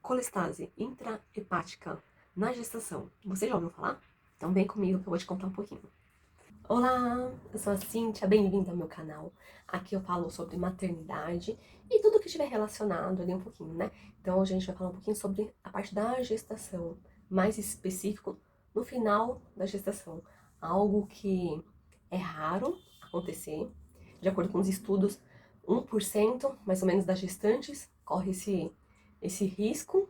Colestase intrahepática na gestação. Você já ouviu falar? Então vem comigo que eu vou te contar um pouquinho. Olá, eu sou a Cíntia, bem-vinda ao meu canal. Aqui eu falo sobre maternidade e tudo que estiver relacionado ali um pouquinho, né? Então hoje a gente vai falar um pouquinho sobre a parte da gestação, mais específico no final da gestação. Algo que é raro acontecer, de acordo com os estudos, 1% mais ou menos das gestantes corre esse risco,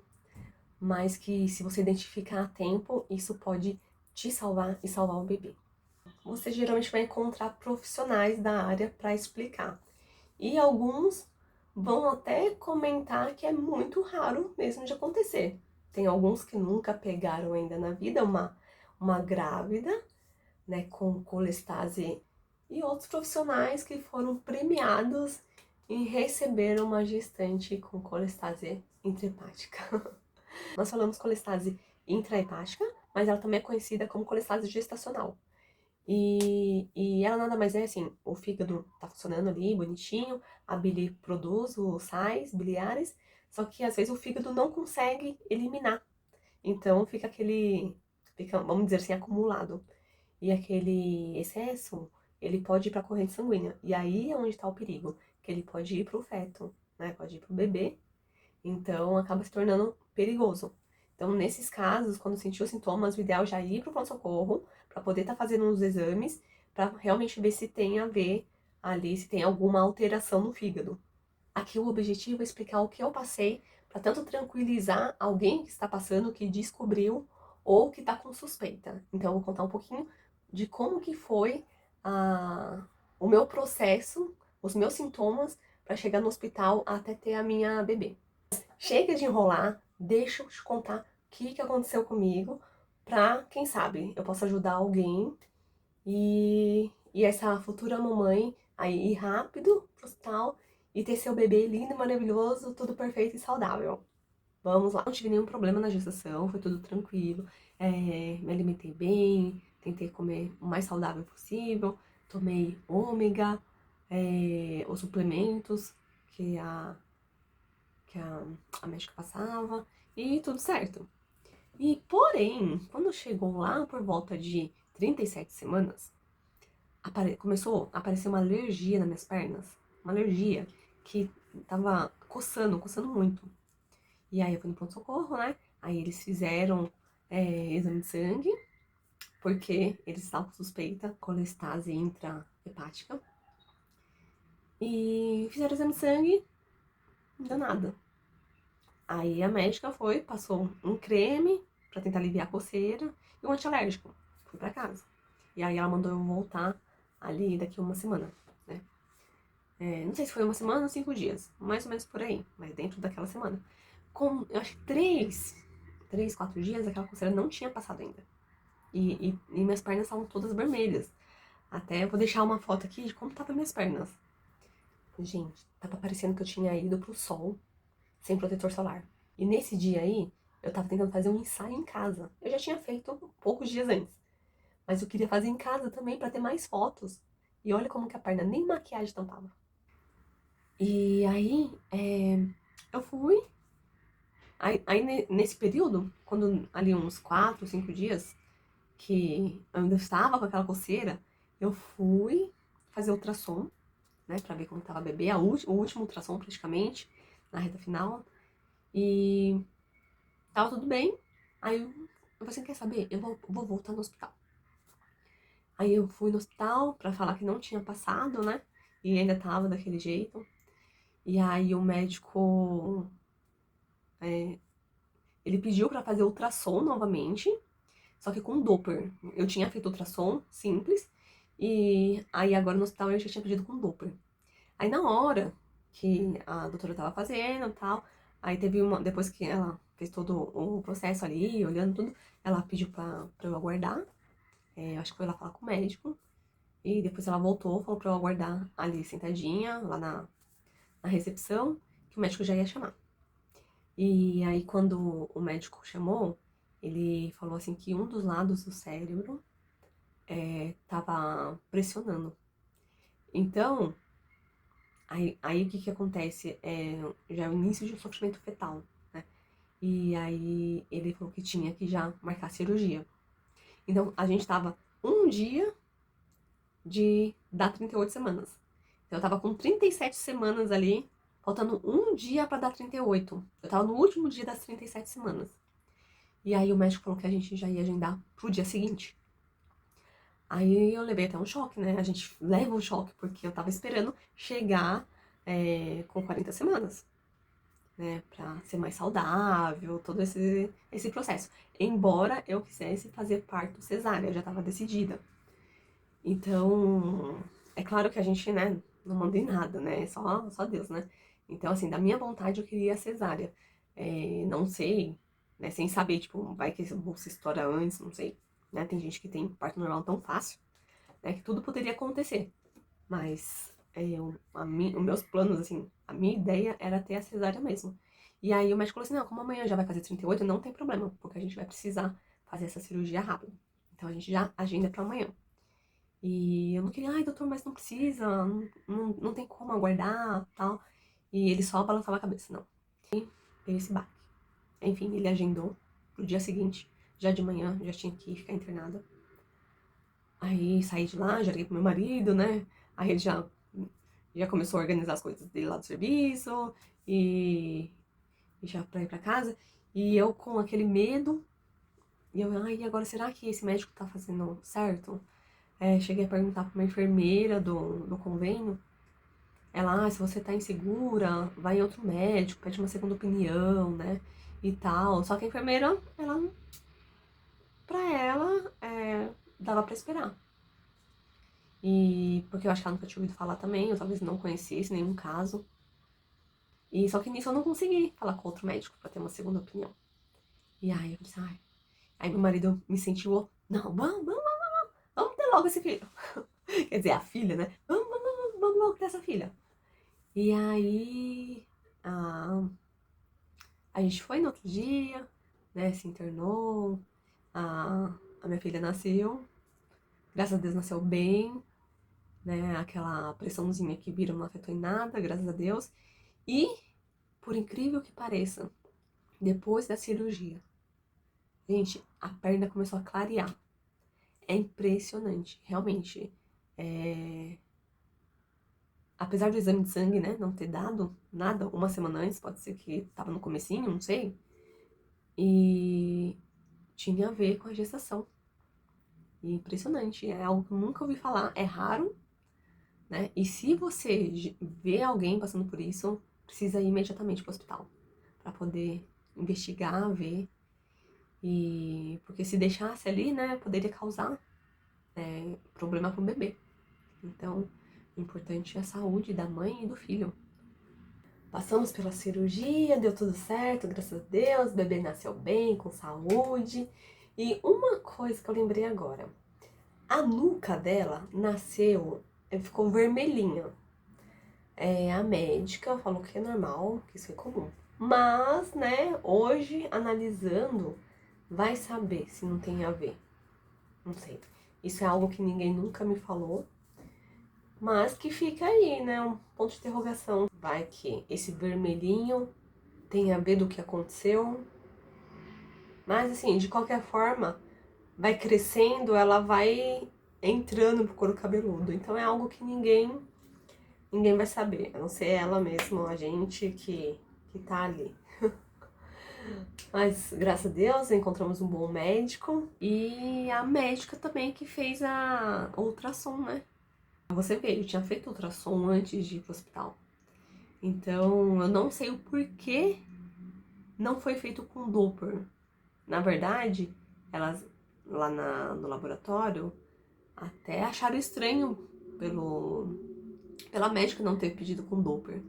mas que se você identificar a tempo, isso pode te salvar e salvar o bebê. Você geralmente vai encontrar profissionais da área para explicar. E alguns vão até comentar que é muito raro mesmo de acontecer. Tem alguns que nunca pegaram ainda na vida uma grávida, né, com colestase, e outros profissionais que foram premiados e receberam uma gestante com colestase intrahepática. Nós falamos colestase intrahepática, mas ela também é conhecida como colestase gestacional. E ela nada mais é assim, o fígado tá funcionando ali, bonitinho, a bile produz os sais biliares, só que às vezes o fígado não consegue eliminar. Então fica, vamos dizer assim, acumulado. E aquele excesso, ele pode ir para a corrente sanguínea. E aí é onde está o perigo, que ele pode ir para o feto, né? Pode ir para o bebê. Então acaba se tornando perigoso. Então, nesses casos, quando sentiu sintomas, o ideal é já ir para o pronto-socorro, para poder estar fazendo uns exames, para realmente ver se tem a ver ali, se tem alguma alteração no fígado. Aqui o objetivo é explicar o que eu passei, para tanto tranquilizar alguém que está passando, que descobriu, ou que está com suspeita. Então, eu vou contar um pouquinho de como que foi o meu processo, os meus sintomas, para chegar no hospital até ter a minha bebê. Chega de enrolar, deixa eu te contar o que aconteceu comigo, pra, quem sabe, eu possa ajudar alguém e essa futura mamãe a ir rápido pro hospital e ter seu bebê lindo e maravilhoso, tudo perfeito e saudável. Vamos lá. Não tive nenhum problema na gestação, foi tudo tranquilo. Me alimentei bem, tentei comer o mais saudável possível, tomei ômega, os suplementos que a médica passava, e tudo certo. E, porém, quando chegou lá por volta de 37 semanas, começou a aparecer uma alergia nas minhas pernas. Uma alergia que tava coçando muito. E aí eu fui no pronto-socorro, né? Aí eles fizeram exame de sangue, porque eles estavam com suspeita, colestase intrahepática. E fizeram exame de sangue, não deu nada. Aí a médica foi, passou um creme pra tentar aliviar a coceira e um antialérgico. Fui pra casa. E aí ela mandou eu voltar ali daqui uma semana, né? Não sei se foi uma semana ou 5 dias, mais ou menos por aí, mas dentro daquela semana. Eu acho que 3, 4 dias, aquela coceira não tinha passado ainda. E minhas pernas estavam todas vermelhas. Até eu vou deixar uma foto aqui de como tava minhas pernas. Gente, tava parecendo que eu tinha ido pro sol sem protetor solar. E nesse dia aí, eu tava tentando fazer um ensaio em casa. Eu já tinha feito poucos dias antes. Mas eu queria fazer em casa também pra ter mais fotos. E olha como que a perna nem maquiagem tampava. E aí, eu fui. Aí nesse período, quando ali uns 4, 5 dias, que eu ainda estava com aquela coceira, eu fui fazer ultrassom, né, pra ver como tava a bebê, o último ultrassom praticamente, na reta final. E tava tudo bem. Aí eu falei assim, quer saber? Eu vou voltar no hospital. Aí eu fui no hospital pra falar que não tinha passado, né? E ainda tava daquele jeito. E aí o médico, ele pediu pra fazer ultrassom novamente, só que com Doppler. Eu tinha feito ultrassom simples, e aí agora no hospital eu já tinha pedido com Doppler. Aí na hora que a doutora tava fazendo e tal, aí teve depois que ela fez todo o processo ali, olhando tudo, ela pediu pra eu aguardar. Acho que foi lá falar com o médico. E depois ela voltou, falou pra eu aguardar ali sentadinha, lá na recepção, que o médico já ia chamar. E aí quando o médico chamou, ele falou assim que um dos lados do cérebro tava pressionando. Então, aí o que acontece? Já é o início de um sofrimento fetal, né? E aí ele falou que tinha que já marcar a cirurgia. Então a gente tava um dia de dar 38 semanas. Então eu tava com 37 semanas ali, faltando um dia pra dar 38. Eu tava no último dia das 37 semanas. E aí o médico falou que a gente já ia agendar pro dia seguinte. Aí eu levei até um choque, né? A gente leva um choque, porque eu tava esperando chegar com 40 semanas, né? Pra ser mais saudável, todo esse processo. Embora eu quisesse fazer parto cesárea, eu já tava decidida. Então, é claro que a gente, né, não manda em nada, né? Só Deus, né? Então, assim, da minha vontade eu queria a cesárea. Não sei, né? Sem saber, tipo, vai que a bolsa estoura antes, não sei. Né? Tem gente que tem parto normal tão fácil, né? Que tudo poderia acontecer. Mas os meus planos, assim, a minha ideia era ter a cesárea mesmo. E aí o médico falou assim, não, como amanhã já vai fazer 38, não tem problema, porque a gente vai precisar fazer essa cirurgia rápido. Então a gente já agenda pra amanhã. E eu não queria, ai, doutor, mas não precisa, não tem como aguardar, tal. E ele só balançava a cabeça, não. E veio esse baque. Enfim, ele agendou pro dia seguinte, já de manhã, já tinha que ficar internada. Aí saí de lá, já liguei pro meu marido, né? Aí ele já começou a organizar as coisas dele lá do serviço e já pra ir pra casa. E eu com aquele medo, e eu, ai, agora será que esse médico tá fazendo certo? Cheguei a perguntar pra uma enfermeira do convênio. Ela, se você tá insegura, vai em outro médico, pede uma segunda opinião, né? E tal. Só que a enfermeira, pra ela, dava pra esperar. E porque eu acho que ela nunca tinha ouvido falar também, eu talvez não conhecesse nenhum caso. E só que nisso eu não consegui falar com outro médico pra ter uma segunda opinião. E aí eu disse, ai. Aí meu marido me incentivou, não, vamos ter logo esse filho. Quer dizer, a filha, né? Vamos logo ter essa filha. E aí a gente foi no outro dia, né? Se internou, a minha filha nasceu, graças a Deus nasceu bem, né? Aquela pressãozinha que viram não afetou em nada, graças a Deus. E, por incrível que pareça, depois da cirurgia, gente, a perna começou a clarear. É impressionante, realmente. Apesar do exame de sangue, né, não ter dado nada, uma semana antes, pode ser que tava no comecinho, não sei. E tinha a ver com a gestação. E impressionante, é algo que eu nunca ouvi falar, é raro, né? E se você vê alguém passando por isso, precisa ir imediatamente para o hospital para poder investigar, ver. E porque se deixasse ali, né, poderia causar problema para o bebê. Então, o importante é a saúde da mãe e do filho. Passamos pela cirurgia, deu tudo certo, graças a Deus, o bebê nasceu bem, com saúde. E uma coisa que eu lembrei agora, a nuca dela nasceu, ficou vermelhinha. A médica falou que é normal, que isso é comum. Mas, né, hoje, analisando, vai saber se não tem a ver. Não sei. Isso é algo que ninguém nunca me falou. Mas que fica aí, né, um ponto de interrogação. Vai que esse vermelhinho tem a ver do que aconteceu. Mas, assim, de qualquer forma, vai crescendo, ela vai entrando pro couro cabeludo. Então é algo que ninguém vai saber, a não ser ela mesma, a gente que tá ali. Mas, graças a Deus, encontramos um bom médico. E a médica também que fez a ultrassom, né? Você vê, eu tinha feito ultrassom antes de ir pro hospital. Então, eu não sei o porquê não foi feito com Doppler. Na verdade, elas lá no laboratório até acharam estranho pela médica não ter pedido com Doppler.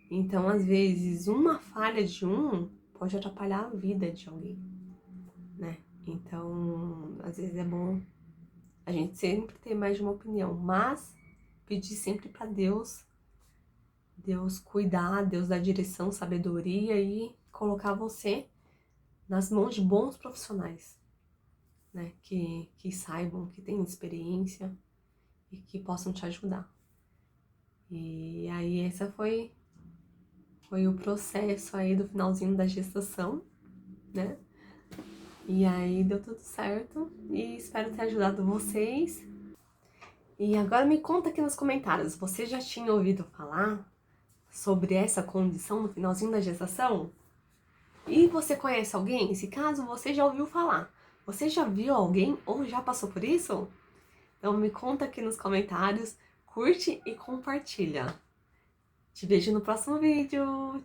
Então, às vezes, uma falha de um pode atrapalhar a vida de alguém, né? Então, às vezes é bom a gente sempre ter mais de uma opinião, mas pedir sempre para Deus cuidar, Deus dar direção, sabedoria e colocar você nas mãos de bons profissionais, né? Que saibam, que tenham experiência e que possam te ajudar. E aí essa foi Foi o processo aí do finalzinho da gestação, né? E aí deu tudo certo e espero ter ajudado vocês. E agora me conta aqui nos comentários, você já tinha ouvido falar sobre essa condição no finalzinho da gestação? E você conhece alguém? Se caso você já ouviu falar, você já viu alguém ou já passou por isso? Então me conta aqui nos comentários, curte e compartilha. Te vejo no próximo vídeo.